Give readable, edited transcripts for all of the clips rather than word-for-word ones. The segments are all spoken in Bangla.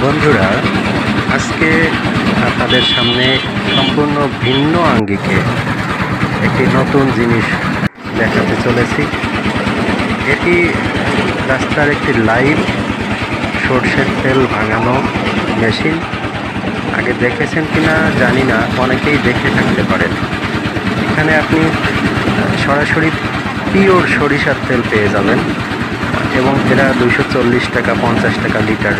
বন্ধুরা, আজকে আপনাদের সামনে সম্পূর্ণ ভিন্ন আঙ্গিকে একটি নতুন জিনিস দেখাতে চলেছি। এটি রাস্তার একটি লাইভ সরষের তেল ভাঙানো মেশিন। আগে দেখেছেন কিনা জানি না, অনেকেই দেখে থাকতে পারেন। এখানে আপনি সরাসরি পিওর সরিষার তেল পেয়ে যাবেন এবং এরা 240 টাকা 50 টাকা লিটার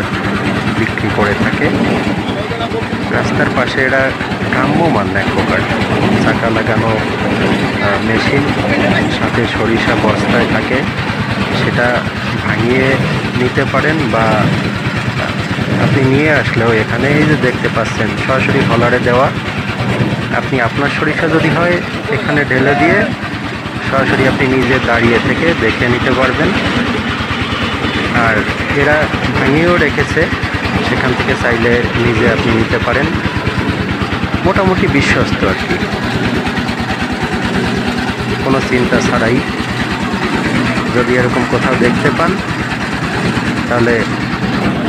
বিক্রি করে থাকে। রাস্তার পাশে এরা ভ্রাম্যমাণ এক প্রকার চাকা লাগানো মেশিন, সাথে সরিষা বস্তায় থাকে, সেটা ভাঙিয়ে নিতে পারেন বা আপনি নিয়ে আসলেও এখানে এই যে দেখতে পাচ্ছেন সরাসরি হলারে দেওয়া। আপনি আপনার সরিষা যদি হয় এখানে ঢেলে দিয়ে সরাসরি আপনি নিজে দাঁড়িয়ে থেকে দেখে নিতে পারবেন। আর এরা ভাঙিয়েও রেখেছে, সেখান থেকে চাইলে নিজে আপনি নিতে পারেন। মোটামুটি বিশ্বস্ত আর কি, কোনো চিন্তা ছাড়াই। যদি এরকম কোথাও দেখতে পান তাহলে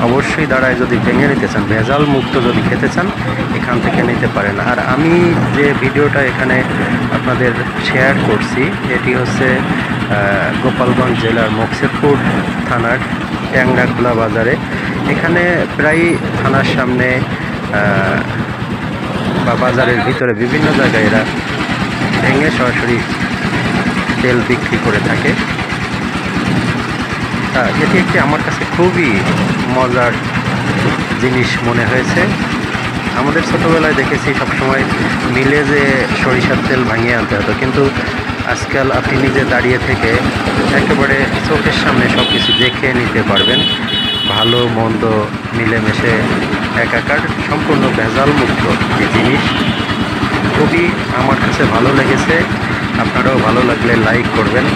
অবশ্যই দাঁড়ায়, যদি ভেঙে নিতে চান, ভেজাল মুক্ত যদি খেতে চান এখান থেকে নিতে পারেন। আর আমি যে ভিডিওটা এখানে আপনাদের শেয়ার করছি এটি হচ্ছে গোপালগঞ্জ জেলার মকসেদপুর থানার ট্যাংরাখোলা বাজারে। এখানে প্রায় থানার সামনে বা বাজারের ভিতরে বিভিন্ন জায়গায় এরা ভেঙে সরাসরি তেল বিক্রি করে থাকে। এটি একটি আমার কাছে খুবই মজার জিনিস মনে হয়েছে। আমাদের ছোটোবেলায় দেখেছি সবসময় মিলে যে সরিষার তেল ভাঙিয়ে আনতে হতো, কিন্তু আজকাল আপনি নিজে দাঁড়িয়ে থেকে একেবারে চোখের সামনে সব কিছু দেখে নিতে পারবেন। ভালো মন্দ মিলেমিশে একাকার, সম্পূর্ণ ভেজাল মুক্ত এই জিনিস। খুবই আমার কাছে ভালো লেগেছে। আপনারাও ভালো লাগলে লাইক করবেন।